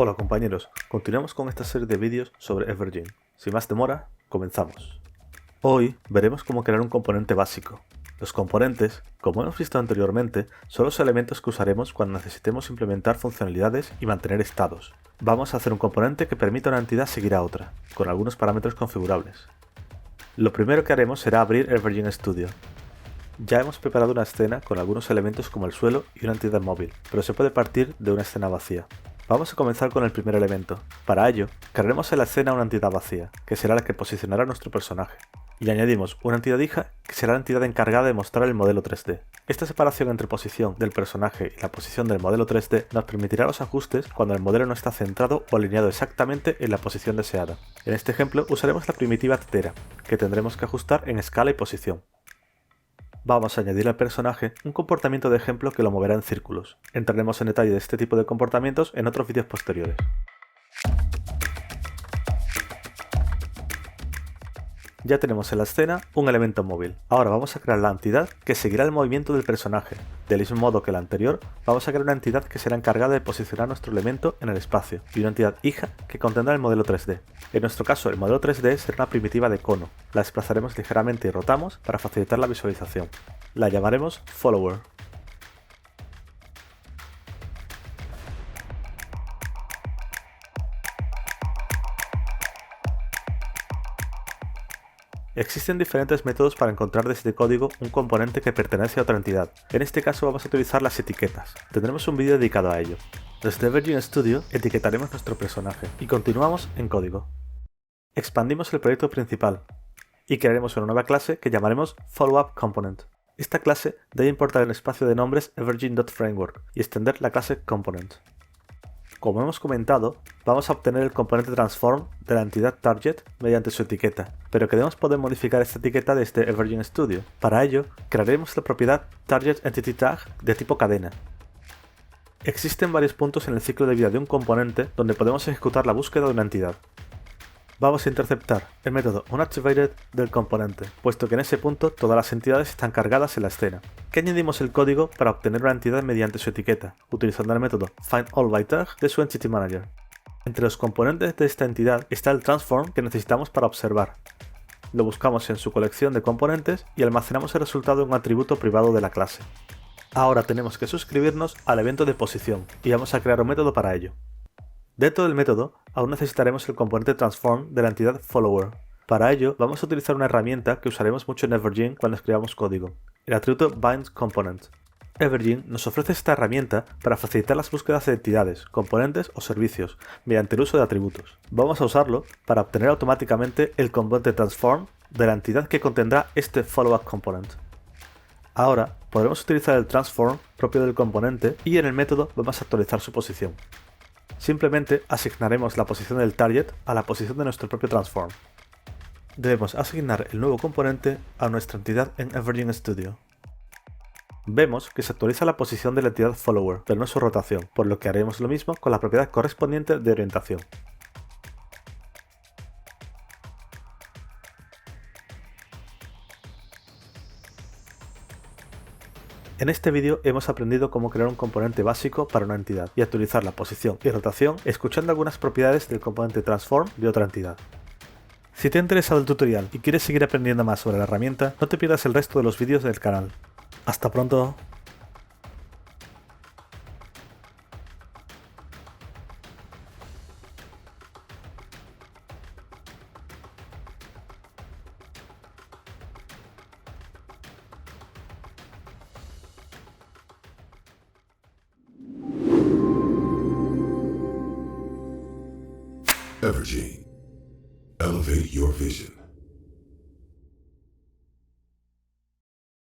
Hola compañeros, continuamos con esta serie de vídeos sobre Evergreen. Sin más demora, comenzamos. Hoy veremos cómo crear un componente básico. Los componentes, como hemos visto anteriormente, son los elementos que usaremos cuando necesitemos implementar funcionalidades y mantener estados. Vamos a hacer un componente que permita a una entidad seguir a otra, con algunos parámetros configurables. Lo primero que haremos será abrir Evergreen Studio. Ya hemos preparado una escena con algunos elementos como el suelo y una entidad móvil, pero se puede partir de una escena vacía. Vamos a comenzar con el primer elemento. Para ello, crearemos en la escena una entidad vacía, que será la que posicionará nuestro personaje. Y añadimos una entidad hija, que será la entidad encargada de mostrar el modelo 3D. Esta separación entre posición del personaje y la posición del modelo 3D nos permitirá los ajustes cuando el modelo no está centrado o alineado exactamente en la posición deseada. En este ejemplo usaremos la primitiva tetera, que tendremos que ajustar en escala y posición. Vamos a añadir al personaje un comportamiento de ejemplo que lo moverá en círculos. Entraremos en detalle de este tipo de comportamientos en otros vídeos posteriores. Ya tenemos en la escena un elemento móvil. Ahora vamos a crear la entidad que seguirá el movimiento del personaje. Del mismo modo que la anterior, vamos a crear una entidad que será encargada de posicionar nuestro elemento en el espacio y una entidad hija que contendrá el modelo 3D. En nuestro caso, el modelo 3D será una primitiva de cono. La desplazaremos ligeramente y rotamos para facilitar la visualización. La llamaremos Follower. Existen diferentes métodos para encontrar desde código un componente que pertenece a otra entidad. En este caso vamos a utilizar las etiquetas. Tendremos un vídeo dedicado a ello. Desde Evergreen Studio etiquetaremos nuestro personaje y continuamos en código. Expandimos el proyecto principal y crearemos una nueva clase que llamaremos FollowUp Esta clase debe importar el espacio de nombres evergreen.framework y extender la clase Component. Como hemos comentado, vamos a obtener el componente transform de la entidad target mediante su etiqueta, pero queremos poder modificar esta etiqueta desde Evergreen Studio. Para ello, crearemos la propiedad targetEntityTag de tipo cadena. Existen varios puntos en el ciclo de vida de un componente donde podemos ejecutar la búsqueda de una entidad. Vamos a interceptar el método onActivated del componente, puesto que en ese punto todas las entidades están cargadas en la escena. Que añadimos el código para obtener una entidad mediante su etiqueta, utilizando el método findAllByTag de su Entity Manager. Entre los componentes de esta entidad está el transform que necesitamos para observar. Lo buscamos en su colección de componentes y almacenamos el resultado en un atributo privado de la clase. Ahora tenemos que suscribirnos al evento de posición y vamos a crear un método para ello. Dentro del método, aún necesitaremos el componente transform de la entidad follower. Para ello, vamos a utilizar una herramienta que usaremos mucho en Evergreen cuando escribamos código, el atributo bindComponent. Evergreen nos ofrece esta herramienta para facilitar las búsquedas de entidades, componentes o servicios, mediante el uso de atributos. Vamos a usarlo para obtener automáticamente el componente transform de la entidad que contendrá este FollowUp Ahora, podremos utilizar el transform propio del componente y en el método vamos a actualizar su posición. Simplemente asignaremos la posición del target a la posición de nuestro propio transform. Debemos asignar el nuevo componente a nuestra entidad en Evergreen Studio. Vemos que se actualiza la posición de la entidad follower, pero no su rotación, por lo que haremos lo mismo con la propiedad correspondiente de orientación. En este vídeo hemos aprendido cómo crear un componente básico para una entidad y actualizar la posición y rotación escuchando algunas propiedades del componente transform de otra entidad. Si te ha interesado el tutorial y quieres seguir aprendiendo más sobre la herramienta, no te pierdas el resto de los vídeos del canal. ¡Hasta pronto! Evergreen. Elevate your vision.